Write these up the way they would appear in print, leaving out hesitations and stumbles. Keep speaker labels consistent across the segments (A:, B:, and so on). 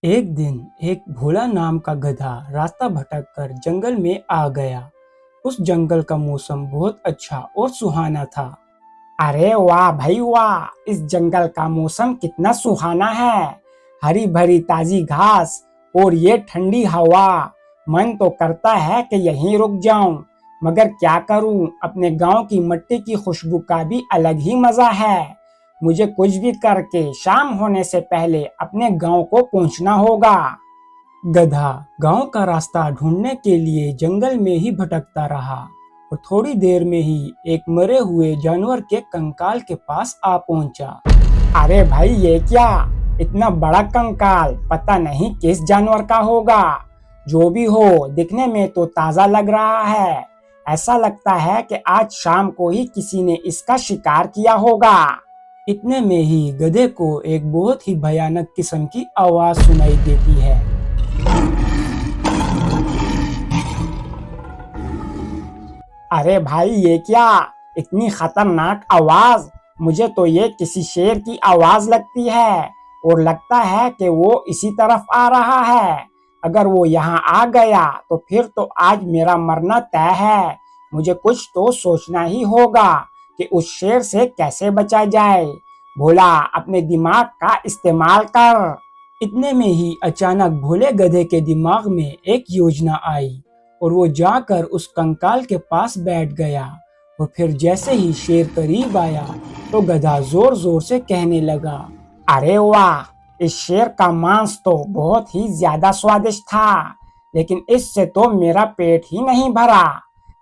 A: एक दिन एक भोला नाम का गधा रास्ता भटक कर जंगल में आ गया। उस जंगल का मौसम बहुत अच्छा और सुहाना था। अरे वाह भाई वाह, इस जंगल का मौसम कितना सुहाना है। हरी भरी ताजी घास और ये ठंडी हवा। मन तो करता है कि यहीं रुक जाऊं, मगर क्या करूं, अपने गांव की मिट्टी की खुशबू का भी अलग ही मजा है। मुझे कुछ भी करके शाम होने से पहले अपने गांव को पहुंचना होगा। गधा गांव का रास्ता ढूंढने के लिए जंगल में ही भटकता रहा और थोड़ी देर में ही एक मरे हुए जानवर के कंकाल के पास आ पहुंचा। अरे भाई, ये क्या, इतना बड़ा कंकाल, पता नहीं किस जानवर का होगा। जो भी हो, दिखने में तो ताजा लग रहा है। ऐसा लगता है कि आज शाम को ही किसी ने इसका शिकार किया होगा। इतने में ही गधे को एक बहुत ही भयानक किस्म की आवाज सुनाई देती है। अरे भाई, ये क्या, इतनी खतरनाक आवाज। मुझे तो ये किसी शेर की आवाज लगती है और लगता है कि वो इसी तरफ आ रहा है। अगर वो यहाँ आ गया तो फिर तो आज मेरा मरना तय है। मुझे कुछ तो सोचना ही होगा कि उस शेर से कैसे बचा जाए। भोला, अपने दिमाग का इस्तेमाल कर। इतने में ही अचानक भोले गधे के दिमाग में एक योजना आई और वो जाकर उस कंकाल के पास बैठ गया। और फिर जैसे ही शेर करीब आया तो गधा जोर जोर से कहने लगा, अरे वाह, इस शेर का मांस तो बहुत ही ज्यादा स्वादिष्ट था, लेकिन इससे तो मेरा पेट ही नहीं भरा।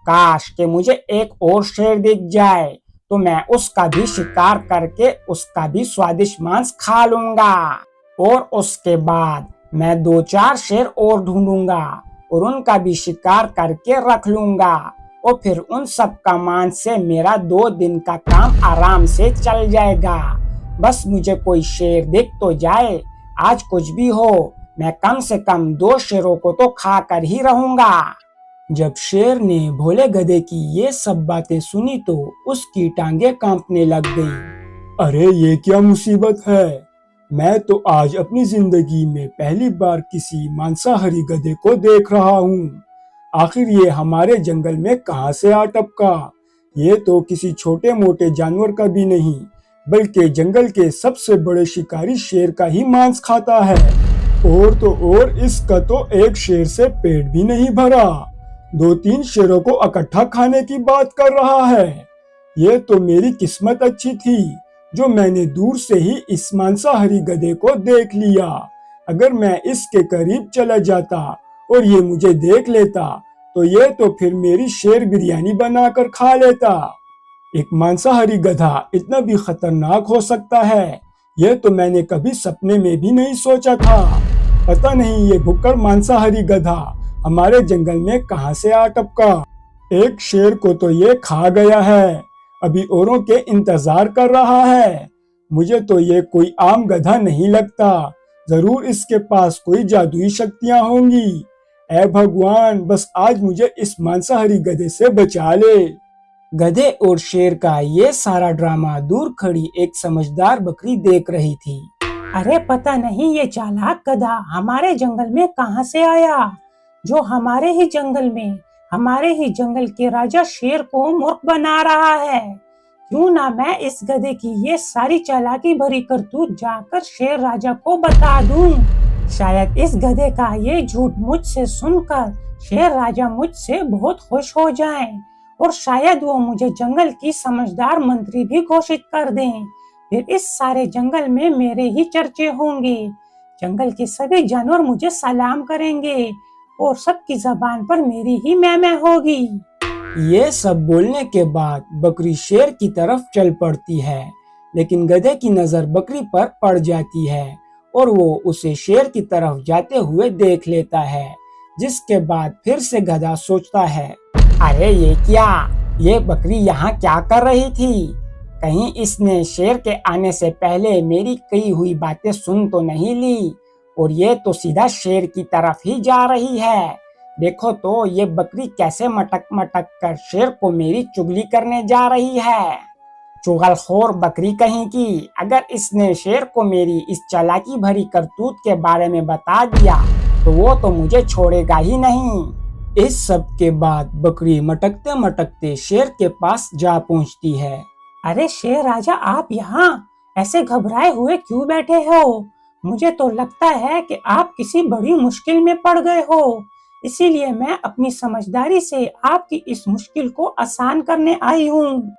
A: काश कि मुझे एक और शेर दिख जाए तो मैं उसका भी शिकार करके उसका भी स्वादिष्ट मांस खा लूंगा। और उसके बाद मैं दो चार शेर और ढूंढूंगा और उनका भी शिकार करके रख लूंगा। और फिर उन सब का मांस से मेरा 2 दिन का काम आराम से चल जाएगा। बस मुझे कोई शेर दिख तो जाए। आज कुछ भी हो, मैं कम से कम 2 शेरों को तो खा कर ही रहूंगा। जब शेर ने भोले गधे की ये सब बातें सुनी तो उसकी टांगें कांपने लग गई। अरे ये क्या मुसीबत है। मैं तो आज अपनी जिंदगी में पहली बार किसी मांसाहारी गधे को देख रहा हूँ। आखिर ये हमारे जंगल में कहाँ से आ टपका। ये तो किसी छोटे मोटे जानवर का भी नहीं, बल्कि जंगल के सबसे बड़े शिकारी शेर का ही मांस खाता है। और तो और इसका तो एक शेर से पेट भी नहीं भरा, 2-3 शेरों को इकट्ठा खाने की बात कर रहा है। ये तो मेरी किस्मत अच्छी थी जो मैंने दूर से ही इस मांसाहारी गधे को देख लिया। अगर मैं इसके करीब चला जाता और ये मुझे देख लेता तो ये तो फिर मेरी शेर बिरयानी बनाकर खा लेता। एक मांसाहारी गधा इतना भी खतरनाक हो सकता है, ये तो मैंने कभी सपने में भी नहीं सोचा था। पता नहीं ये भुक्कड़ मांसाहारी गधा हमारे जंगल में कहाँ से आ टपका। एक शेर को तो ये खा गया है, अभी औरों के इंतजार कर रहा है। मुझे तो ये कोई आम गधा नहीं लगता, जरूर इसके पास कोई जादुई शक्तियां होंगी। ऐ भगवान, बस आज मुझे इस मांसाहारी गधे से बचा ले। गधे और शेर का ये सारा ड्रामा दूर खड़ी एक समझदार बकरी देख रही थी।
B: अरे पता नहीं ये चालाक गधा हमारे जंगल में कहाँ से आया, जो हमारे ही जंगल के राजा शेर को मूर्ख बना रहा है। क्यों ना मैं इस गधे की ये सारी चालाकी भरी करतूत जाकर शेर राजा को बता दूं। शायद इस गधे का ये झूठ मुझसे सुनकर शेर राजा मुझसे बहुत खुश हो जाएं और शायद वो मुझे जंगल की समझदार मंत्री भी घोषित कर दें। फिर इस सारे जंगल में मेरे ही चर्चे होंगे। जंगल के सभी जानवर मुझे सलाम करेंगे और सबकी जबान पर मेरी ही मैं होगी।
A: ये सब बोलने के बाद बकरी शेर की तरफ चल पड़ती है, लेकिन गधे की नजर बकरी पर पड़ जाती है और वो उसे शेर की तरफ जाते हुए देख लेता है। जिसके बाद फिर से गधा सोचता है, अरे ये क्या, ये बकरी यहाँ क्या कर रही थी। कहीं इसने शेर के आने से पहले मेरी कही हुई बातें सुन तो नहीं ली, और ये तो सीधा शेर की तरफ ही जा रही है। देखो तो ये बकरी कैसे मटक मटक कर शेर को मेरी चुगली करने जा रही है। चुगलखोर बकरी कहीं की, अगर इसने शेर को मेरी इस चालाकी भरी करतूत के बारे में बता दिया तो वो तो मुझे छोड़ेगा ही नहीं।
C: इस सब के बाद बकरी मटकते मटकते शेर के पास जा पहुंचती है।
B: अरे शेर राजा, आप यहाँ ऐसे घबराए हुए क्यों बैठे हो? मुझे तो लगता है कि आप किसी बड़ी मुश्किल में पड़ गए हो, इसीलिए मैं अपनी समझदारी से आपकी इस मुश्किल को आसान करने आई हूँ।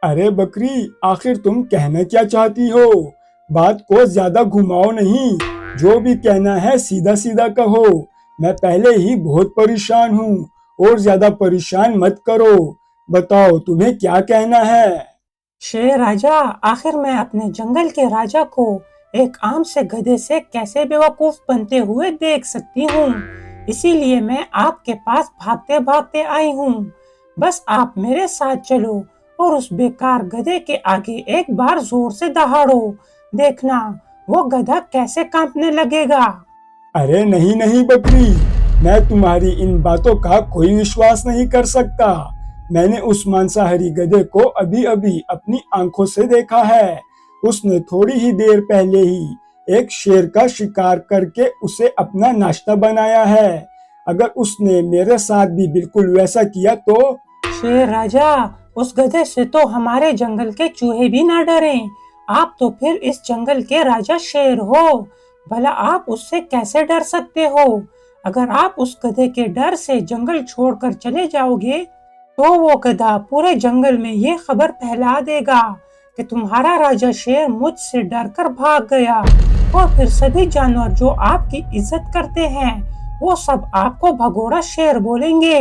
C: अरे बकरी, आखिर तुम कहना क्या चाहती हो? बात को ज्यादा घुमाओ नहीं, जो भी कहना है सीधा सीधा कहो। मैं पहले ही बहुत परेशान हूँ, और ज्यादा परेशान मत करो। बताओ तुम्हें क्या कहना है?
B: शेर राजा, आखिर मैं अपने जंगल के राजा को एक आम से गधे से कैसे बेवकूफ बनते हुए देख सकती हूँ, इसीलिए मैं आपके पास भागते भागते आई हूँ। बस आप मेरे साथ चलो और उस बेकार गधे के आगे एक बार जोर से दहाड़ो, देखना वो गधा कैसे कांपने लगेगा।
C: अरे नहीं नहीं बकरी, मैं तुम्हारी इन बातों का कोई विश्वास नहीं कर सकता। मैंने उस मांसाहारी गधे को अभी अभी अपनी आंखों से देखा है। उसने थोड़ी ही देर पहले ही एक शेर का शिकार करके उसे अपना नाश्ता बनाया है। अगर उसने मेरे साथ भी बिल्कुल वैसा किया तो?
B: शेर राजा, उस गधे से तो हमारे जंगल के चूहे भी ना डरें। आप तो फिर इस जंगल के राजा शेर हो, भला आप उससे कैसे डर सकते हो? अगर आप उस गधे के डर से जंगल छोड़कर चले जाओगे तो वो गधा पूरे जंगल में ये खबर फैला देगा कि तुम्हारा राजा शेर मुझसे डरकर भाग गया, और फिर सभी जानवर जो आपकी इज्जत करते हैं वो सब आपको भगोड़ा शेर बोलेंगे।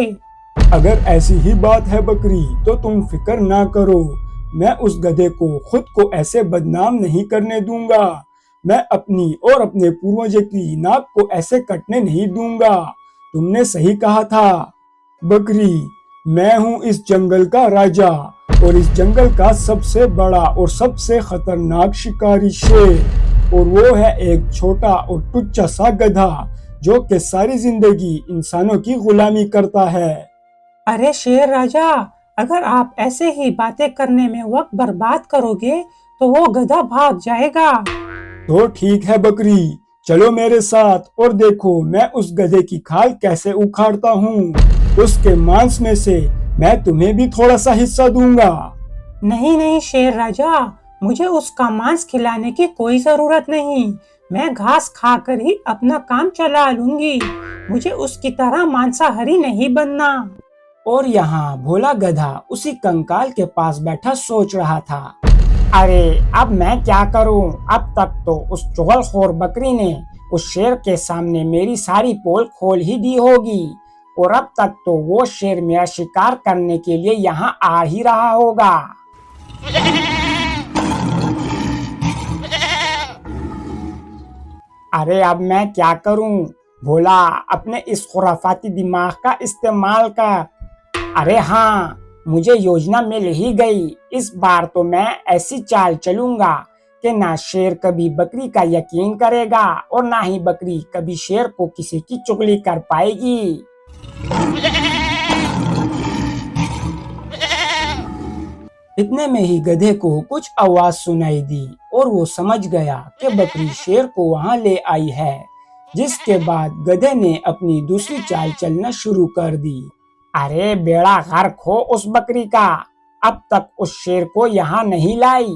C: अगर ऐसी ही बात है बकरी, तो तुम फिक्र ना करो। मैं उस गधे को खुद को ऐसे बदनाम नहीं करने दूंगा। मैं अपनी और अपने पूर्वजों की नाक को ऐसे कटने नहीं दूंगा। तुमने सही कहा था बकरी। मैं हूँ इस जंगल का राजा, और इस जंगल का सबसे बड़ा और सबसे खतरनाक शिकारी शेर, और वो है एक छोटा और टुच्चा सा गधा जो कि सारी जिंदगी इंसानों की गुलामी करता है।
B: अरे शेर राजा, अगर आप ऐसे ही बातें करने में वक्त बर्बाद करोगे तो वो गधा भाग जाएगा।
C: तो ठीक है बकरी, चलो मेरे साथ और देखो मैं उस गधे की खाल कैसे उखाड़ता हूँ। उसके मांस में से मैं तुम्हें भी थोड़ा सा हिस्सा दूंगा।
B: नहीं नहीं शेर राजा, मुझे उसका मांस खिलाने की कोई जरूरत नहीं। मैं घास खाकर ही अपना काम चला लूंगी। मुझे उसकी तरह मांसाहारी नहीं बनना।
A: और यहाँ भोला गधा उसी कंकाल के पास बैठा सोच रहा था, अरे अब मैं क्या करूं? अब तक तो उस चुगलखोर बकरी ने उस शेर के सामने मेरी सारी पोल खोल ही दी होगी, और अब तक तो वो शेर मेरा शिकार करने के लिए यहाँ आ ही रहा होगा। अरे अब मैं क्या करूं? भोला, अपने इस खुराफाती दिमाग का इस्तेमाल कर। अरे हाँ, मुझे योजना मिल ही गई। इस बार तो मैं ऐसी चाल चलूंगा कि ना शेर कभी बकरी का यकीन करेगा और ना ही बकरी कभी शेर को किसी की चुगली कर पाएगी।
C: इतने में ही गधे को कुछ आवाज सुनाई दी और वो समझ गया कि बकरी शेर को वहां ले आई है, जिसके बाद गधे ने अपनी दूसरी चाल चलना शुरू कर दी।
A: अरे बेड़ा गर्क हो उस बकरी का, अब तक उस शेर को यहाँ नहीं लाई।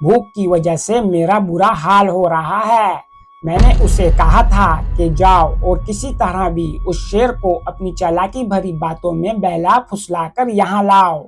A: भूख की वजह से मेरा बुरा हाल हो रहा है। मैंने उसे कहा था कि जाओ और किसी तरह भी उस शेर को अपनी चालाकी भरी बातों में बहला फुसलाकर यहाँ लाओ।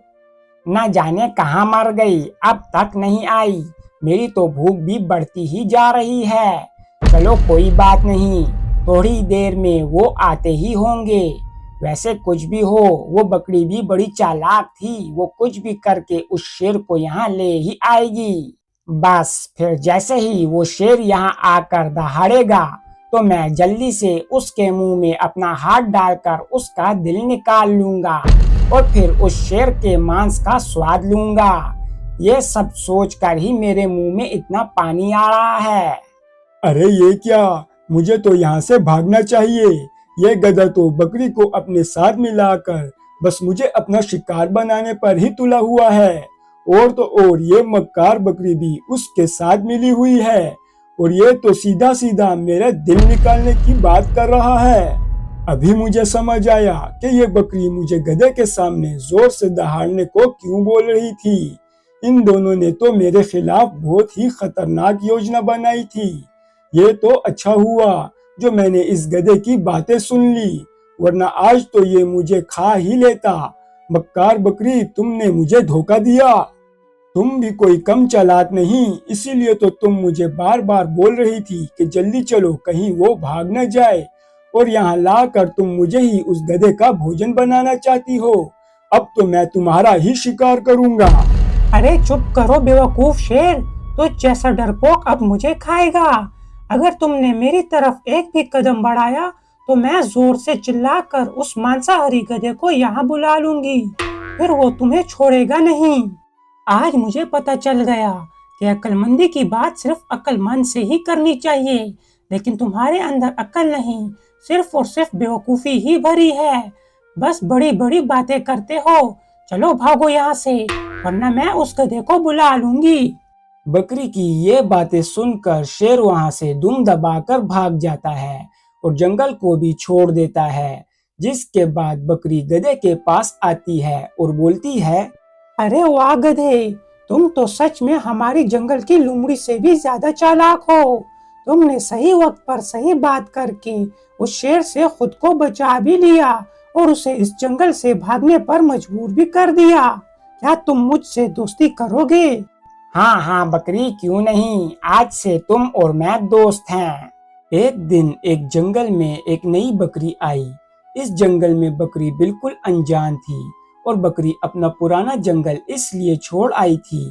A: न जाने कहाँ मर गई, अब तक नहीं आई। मेरी तो भूख भी बढ़ती ही जा रही है। चलो कोई बात नहीं, थोड़ी देर में वो आते ही होंगे। वैसे कुछ भी हो, वो बकरी भी बड़ी चालाक थी, वो कुछ भी करके उस शेर को यहाँ ले ही आएगी। बस फिर जैसे ही वो शेर यहाँ आकर दहाड़ेगा तो मैं जल्दी से उसके मुंह में अपना हाथ डालकर उसका दिल निकाल लूंगा और फिर उस शेर के मांस का स्वाद लूंगा। ये सब सोचकर ही मेरे मुंह में इतना पानी आ रहा है।
C: अरे ये क्या, मुझे तो यहाँ से भागना चाहिए। ये गधा तो बकरी को अपने साथ मिलाकर बस मुझे अपना शिकार बनाने पर ही तुला हुआ है, और तो और ये मक्कार बकरी भी उसके साथ मिली हुई है और ये तो सीधा सीधा मेरे दिल निकालने की बात कर रहा है। अभी मुझे समझ आया कि ये बकरी मुझे गधे के सामने जोर से दहाड़ने को क्यों बोल रही थी। इन दोनों ने तो मेरे खिलाफ बहुत ही खतरनाक योजना बनाई थी। ये तो अच्छा हुआ जो मैंने इस गधे की बातें सुन ली, वरना आज तो ये मुझे खा ही लेता। मक्कार बकरी, तुमने मुझे धोखा दिया। तुम भी कोई कम चालाक नहीं, इसीलिए तो तुम मुझे बार बार बोल रही थी कि जल्दी चलो कहीं वो भाग न जाए, और यहाँ लाकर तुम मुझे ही उस गधे का भोजन बनाना चाहती हो। अब तो मैं तुम्हारा ही शिकार करूंगा।
B: अरे चुप करो बेवकूफ शेर, तो जैसा डरपोक अब मुझे खाएगा। अगर तुमने मेरी तरफ एक भी कदम बढ़ाया तो मैं जोर से चिल्लाकर उस मांसाहारी गधे को यहाँ बुला लूंगी, फिर वो तुम्हें छोड़ेगा नहीं। आज मुझे पता चल गया कि अक्लमंदी की बात सिर्फ अक्लमंद से ही करनी चाहिए, लेकिन तुम्हारे अंदर अक्ल नहीं, सिर्फ और सिर्फ बेवकूफी ही भरी है। बस बड़ी बड़ी बातें करते हो। चलो भागो यहाँ से, वरना मैं उस गधे को बुला लूंगी।
A: बकरी की ये बातें सुनकर शेर वहां से दुम दबाकर भाग जाता है और जंगल को भी छोड़ देता है। जिसके बाद बकरी गधे के पास आती है और बोलती है,
B: अरे वाह गधे, तुम तो सच में हमारी जंगल की लोमड़ी से भी ज्यादा चालाक हो। तुमने सही वक्त पर सही बात करके उस शेर से खुद को बचा भी लिया और उसे इस जंगल से भागने पर मजबूर भी कर दिया। क्या तुम मुझसे दोस्ती करोगे?
A: हाँ हाँ बकरी, क्यों नहीं, आज से तुम और मैं दोस्त हैं। एक दिन एक जंगल में एक नई बकरी आई। इस जंगल में बकरी बिल्कुल अनजान थी और बकरी अपना पुराना जंगल इसलिए छोड़ आई थी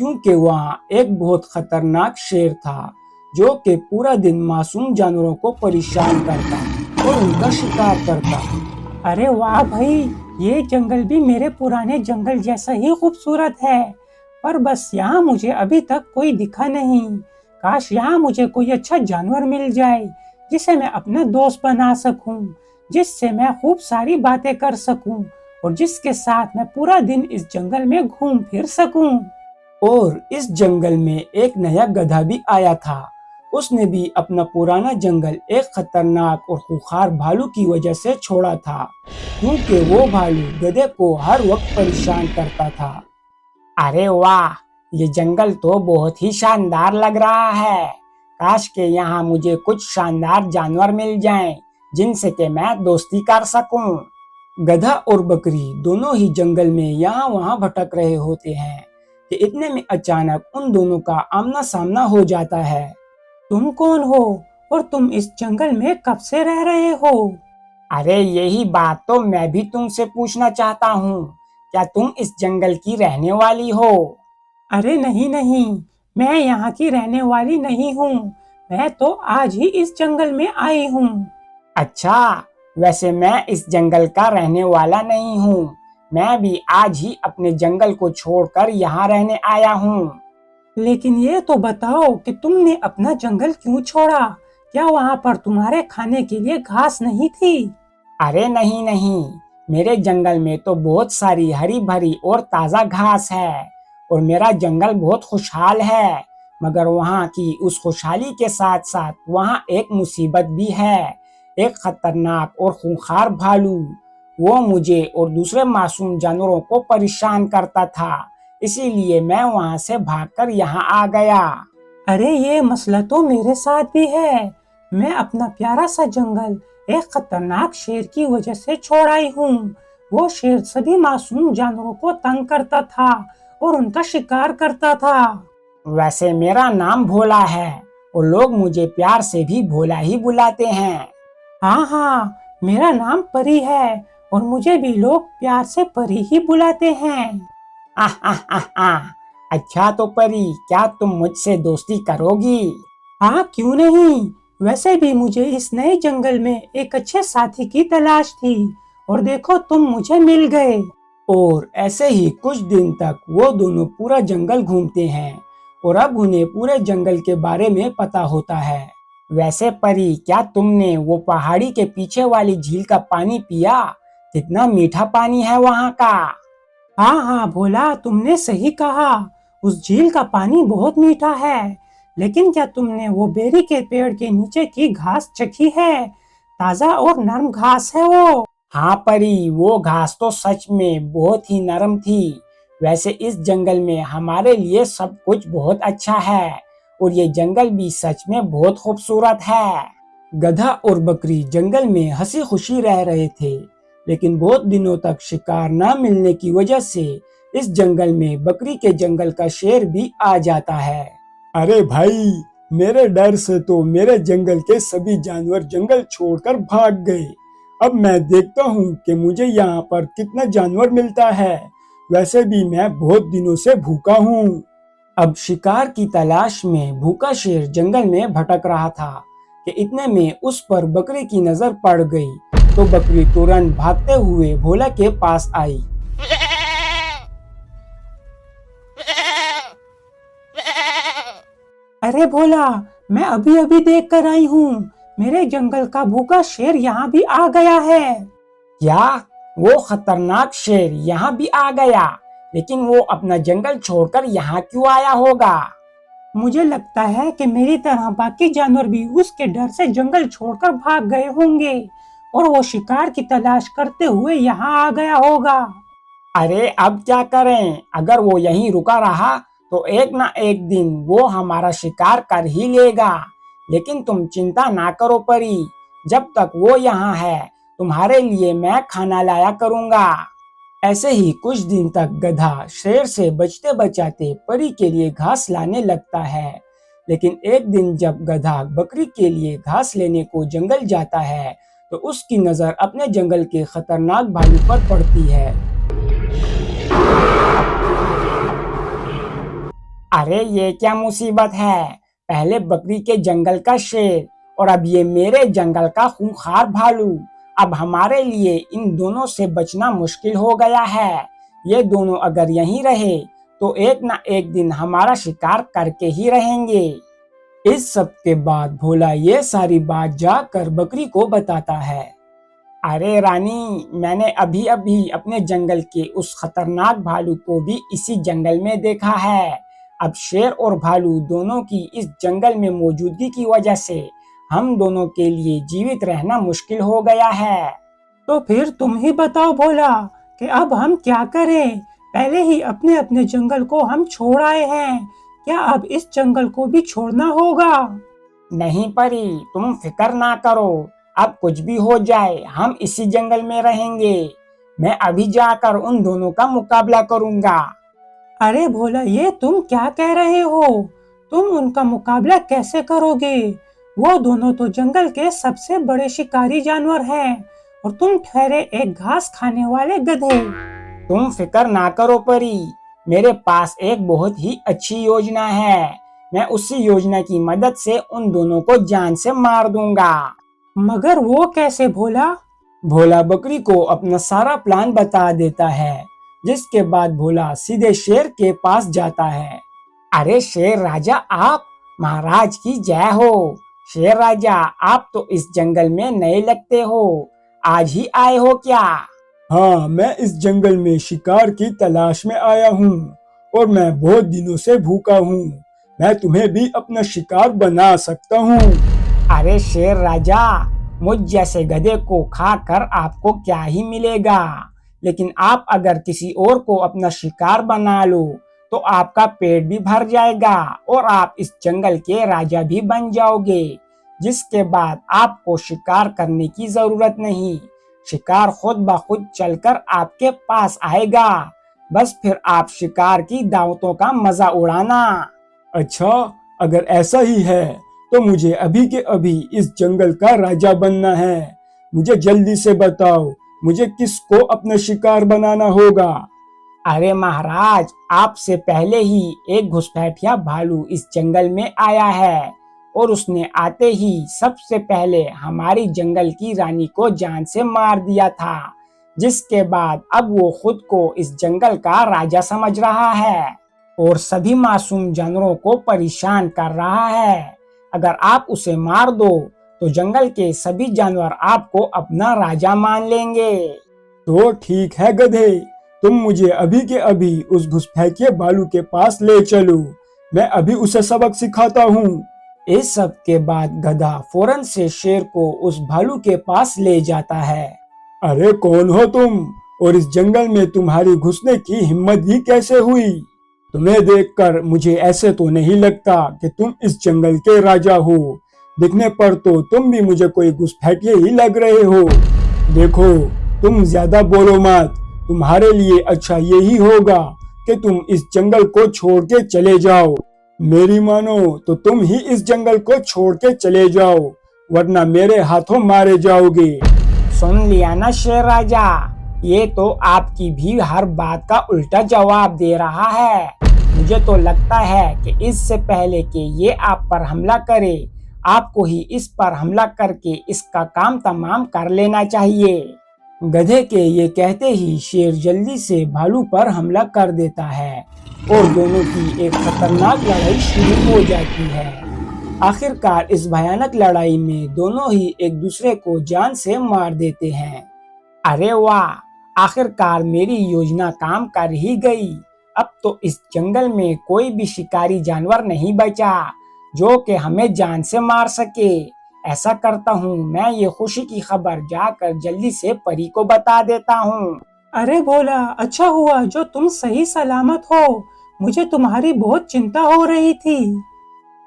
A: क्योंकि वहाँ एक बहुत खतरनाक शेर था जो कि पूरा दिन मासूम जानवरों को परेशान करता और उनका शिकार करता।
B: अरे वाह भाई, ये जंगल भी मेरे पुराने जंगल जैसा ही खूबसूरत है, पर बस यहाँ मुझे अभी तक कोई दिखा नहीं। काश यहाँ मुझे कोई अच्छा जानवर मिल जाए जिसे मैं अपना दोस्त बना सकूं, जिससे मैं खूब सारी बातें कर सकूं और जिसके साथ मैं पूरा दिन इस जंगल में घूम फिर सकूं।
A: और इस जंगल में एक नया गधा भी आया था। उसने भी अपना पुराना जंगल एक खतरनाक और खूंखार भालू की वजह से छोड़ा था क्योंकि वो भालू गधे को हर वक्त परेशान करता था। अरे वाह, ये जंगल तो बहुत ही शानदार लग रहा है। काश के यहाँ मुझे कुछ शानदार जानवर मिल जाएं जिनसे कि मैं दोस्ती कर सकूं। गधा और बकरी दोनों ही जंगल में यहाँ वहाँ भटक रहे होते हैं कि इतने में अचानक उन दोनों का आमना सामना हो जाता है।
B: तुम कौन हो और तुम इस जंगल में कब से रह रहे हो?
A: अरे यही बात तो मैं भी तुमसे पूछना चाहता हूँ, क्या तुम इस जंगल की रहने वाली हो?
B: अरे नहीं नहीं, मैं यहाँ की रहने वाली नहीं हूँ, मैं तो आज ही इस जंगल में आई हूँ।
A: अच्छा, वैसे मैं इस जंगल का रहने वाला नहीं हूँ, मैं भी आज ही अपने जंगल को छोड़कर यहाँ रहने आया हूँ।
B: लेकिन ये तो बताओ कि तुमने अपना जंगल क्यों छोड़ा? क्या वहाँ पर तुम्हारे खाने के लिए घास नहीं थी?
A: अरे नहीं नहीं, मेरे जंगल में तो बहुत सारी हरी भरी और ताज़ा घास है और मेरा जंगल बहुत खुशहाल है। मगर वहाँ की उस खुशहाली के साथ साथ वहाँ एक मुसीबत भी है। एक खतरनाक और खूंखार भालू, वो मुझे और दूसरे मासूम जानवरों को परेशान करता था, इसीलिए मैं वहाँ से भागकर यहाँ आ गया।
B: अरे ये मसला तो मेरे साथ भी है। मैं अपना प्यारा सा जंगल एक खतरनाक शेर की वजह से छोड़ आई हूँ। वो शेर सभी मासूम जानवरों को तंग करता था और उनका शिकार करता था।
A: वैसे मेरा नाम भोला है और लोग मुझे प्यार से भी भोला ही बुलाते हैं।
B: हाँ हाँ, मेरा नाम परी है और मुझे भी लोग प्यार से परी ही बुलाते हैं।
A: अच्छा तो परी, क्या तुम मुझसे दोस्ती करोगी?
B: हाँ क्यों नहीं, वैसे भी मुझे इस नए जंगल में एक अच्छे साथी की तलाश थी और देखो तुम मुझे मिल गए।
A: और ऐसे ही कुछ दिन तक वो दोनों पूरा जंगल घूमते हैं और अब उन्हें पूरे जंगल के बारे में पता होता है। वैसे परी, क्या तुमने वो पहाड़ी के पीछे वाली झील का पानी पिया? कितना मीठा पानी है वहाँ का।
B: हाँ हाँ भोला, तुमने सही कहा। उस झील का पानी बहुत मीठा है। लेकिन क्या तुमने वो बेरी के पेड़ के नीचे की घास चखी है? ताजा और नरम घास है वो।
A: हाँ परी, वो घास तो सच में बहुत ही नरम थी। वैसे इस जंगल में हमारे लिए सब कुछ बहुत अच्छा है और ये जंगल भी सच में बहुत खूबसूरत है। गधा और बकरी जंगल में हंसी खुशी रह रहे थे, लेकिन बहुत दिनों तक शिकार न मिलने की वजह से इस जंगल में बकरी के जंगल का शेर भी आ जाता है।
C: अरे भाई, मेरे डर से तो मेरे जंगल के सभी जानवर जंगल छोड़कर भाग गए। अब मैं देखता हूँ कि मुझे यहाँ पर कितना जानवर मिलता है। वैसे भी मैं बहुत दिनों से भूखा हूँ।
A: अब शिकार की तलाश में भूखा शेर जंगल में भटक रहा था कि इतने में उस पर बकरी की नजर पड़ गई। तो बकरी तुरंत भागते हुए भोला के पास आई।
B: अरे भोला, मैं अभी अभी देख कर आई हूँ। मेरे जंगल का भूखा शेर यहाँ भी आ गया है।
A: क्या वो खतरनाक शेर यहाँ भी आ गया? लेकिन वो अपना जंगल छोड़कर यहाँ क्यों आया होगा?
B: मुझे लगता है कि मेरी तरह बाकी जानवर भी उसके डर से जंगल छोड़कर भाग गए होंगे और वो शिकार की तलाश करते हुए यहाँ आ गया होगा।
A: अरे अब क्या करें? अगर वो यहीं रुका रहा तो एक ना एक दिन वो हमारा शिकार कर ही लेगा। लेकिन तुम चिंता ना करो परी, जब तक वो यहाँ है तुम्हारे लिए मैं खाना लाया करूँगा। ऐसे ही कुछ दिन तक गधा शेर से बचते बचाते परी के लिए घास लाने लगता है। लेकिन एक दिन जब गधा बकरी के लिए घास लेने को जंगल जाता है तो उसकी नजर अपने जंगल के खतरनाक भालू पर पड़ती है। अरे ये क्या मुसीबत है? पहले बकरी के जंगल का शेर और अब ये मेरे जंगल का खूंखार भालू। अब हमारे लिए इन दोनों से बचना मुश्किल हो गया है। ये दोनों अगर यहीं रहे तो एक ना एक दिन हमारा शिकार करके ही रहेंगे। इस सब के बाद भोला ये सारी बात जाकर बकरी को बताता है। अरे रानी, मैंने अभी अभी अपने जंगल के उस खतरनाक भालू को भी इसी जंगल में देखा है। अब शेर और भालू दोनों की इस जंगल में मौजूदगी की वजह से हम दोनों के लिए जीवित रहना मुश्किल हो गया है।
B: तो फिर तुम ही बताओ भोला कि अब हम क्या करें? पहले ही अपने अपने जंगल को हम छोड़ आए हैं, क्या अब इस जंगल को भी छोड़ना होगा?
A: नहीं परी, तुम फिक्र ना करो। अब कुछ भी हो जाए हम इसी जंगल में रहेंगे। मैं अभी जाकर उन दोनों का मुकाबला करूंगा।
B: अरे भोला, ये तुम क्या कह रहे हो? तुम उनका मुकाबला कैसे करोगे? वो दोनों तो जंगल के सबसे बड़े शिकारी जानवर हैं और तुम ठहरे एक घास खाने वाले गधे।
A: तुम फिक्र ना करो परी, मेरे पास एक बहुत ही अच्छी योजना है। मैं उसी योजना की मदद से उन दोनों को जान से मार दूंगा।
B: मगर वो कैसे भोला?
A: भोला बकरी को अपना सारा प्लान बता देता है, जिसके बाद भोला सीधे शेर के पास जाता है। अरे शेर राजा, आप महाराज की जय हो। शेर राजा, आप तो इस जंगल में नए लगते हो, आज ही आए हो क्या?
C: हाँ, मैं इस जंगल में शिकार की तलाश में आया हूँ और मैं बहुत दिनों से भूखा हूँ। मैं तुम्हें भी अपना शिकार बना सकता हूँ।
A: अरे शेर राजा, मुझ जैसे गधे को खाकर आपको क्या ही मिलेगा? लेकिन आप अगर किसी और को अपना शिकार बना लो तो आपका पेट भी भर जाएगा और आप इस जंगल के राजा भी बन जाओगे, जिसके बाद आपको शिकार करने की जरूरत नहीं। शिकार खुद ब खुद चलकर आपके पास आएगा। बस फिर आप शिकार की दावतों का मजा उड़ाना।
C: अच्छा, अगर ऐसा ही है तो मुझे अभी के अभी इस जंगल का राजा बनना है। मुझे जल्दी से बताओ, मुझे किसको अपना शिकार बनाना होगा?
A: अरे महाराज, आपसे पहले ही एक घुसपैठिया भालू इस जंगल में आया है और उसने आते ही सबसे पहले हमारी जंगल की रानी को जान से मार दिया था, जिसके बाद अब वो खुद को इस जंगल का राजा समझ रहा है और सभी मासूम जानवरों को परेशान कर रहा है। अगर आप उसे मार दो तो जंगल के सभी जानवर आपको अपना राजा मान लेंगे।
C: तो ठीक है गधे, तुम मुझे अभी के अभी उस घुसपैठिए भालू के पास ले चलो, मैं अभी उसे सबक सिखाता हूँ।
A: इस सब के बाद गधा फौरन से शेर को उस भालू के पास ले जाता है।
C: अरे कौन हो तुम, और इस जंगल में तुम्हारी घुसने की हिम्मत ही कैसे हुई? तुम्हें देखकर मुझे ऐसे तो नहीं लगता कि तुम इस जंगल के राजा हो। दिखने पर तो तुम भी मुझे कोई घुसपैठिए ही लग रहे हो। देखो, तुम ज्यादा बोलो मत। तुम्हारे लिए अच्छा यही होगा कि तुम इस जंगल को छोड़ के चले जाओ। मेरी मानो तो तुम ही इस जंगल को छोड़ के चले जाओ, वरना मेरे हाथों मारे जाओगे।
A: सुन लिया ना शेर राजा, ये तो आपकी भी हर बात का उल्टा जवाब दे रहा है। मुझे तो लगता है कि इससे पहले कि ये आप पर हमला करे, आपको ही इस पर हमला करके इसका काम तमाम कर लेना चाहिए। गधे के ये कहते ही शेर जल्दी से भालू पर हमला कर देता है और दोनों की एक खतरनाक लड़ाई शुरू हो जाती है। आखिरकार इस भयानक लड़ाई में दोनों ही एक दूसरे को जान से मार देते हैं। अरे वाह, आखिरकार मेरी योजना काम कर ही गई। अब तो इस जंगल में कोई भी शिकारी जानवर नहीं बचा जो कि हमें जान से मार सके। ऐसा करता हूँ, मैं ये खुशी की खबर जाकर जल्दी से परी को बता देता हूँ।
B: अरे भोला, अच्छा हुआ जो तुम सही सलामत हो। मुझे तुम्हारी बहुत चिंता हो रही थी।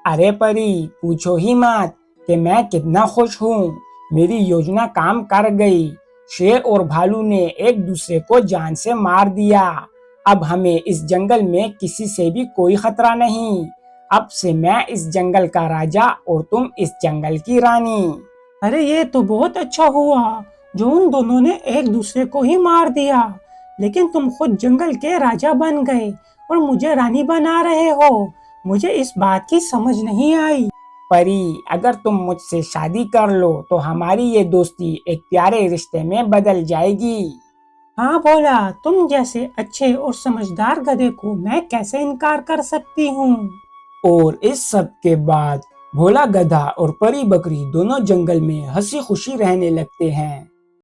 A: अरे परी, पूछो ही मत कि मैं कितना खुश हूँ। मेरी योजना काम कर गई। शेर और भालू ने एक दूसरे को जान से मार दिया। अब हमें इस जंगल में किसी से भी कोई खतरा नहीं। अब से मैं इस जंगल का राजा और तुम इस जंगल की रानी।
B: अरे ये तो बहुत अच्छा हुआ जो उन दोनों ने एक दूसरे को ही मार दिया, लेकिन तुम खुद जंगल के राजा बन गए और मुझे रानी बना रहे हो। मुझे इस बात की समझ नहीं आई।
A: परी, अगर तुम मुझसे शादी कर लो तो हमारी ये दोस्ती एक प्यारे रिश्ते में बदल जाएगी।
B: हाँ भोला, तुम जैसे अच्छे और समझदार गधे को मैं कैसे इनकार कर सकती हूँ।
A: और इस सब के बाद भोला गधा और परी बकरी दोनों जंगल में हंसी खुशी रहने लगते हैं।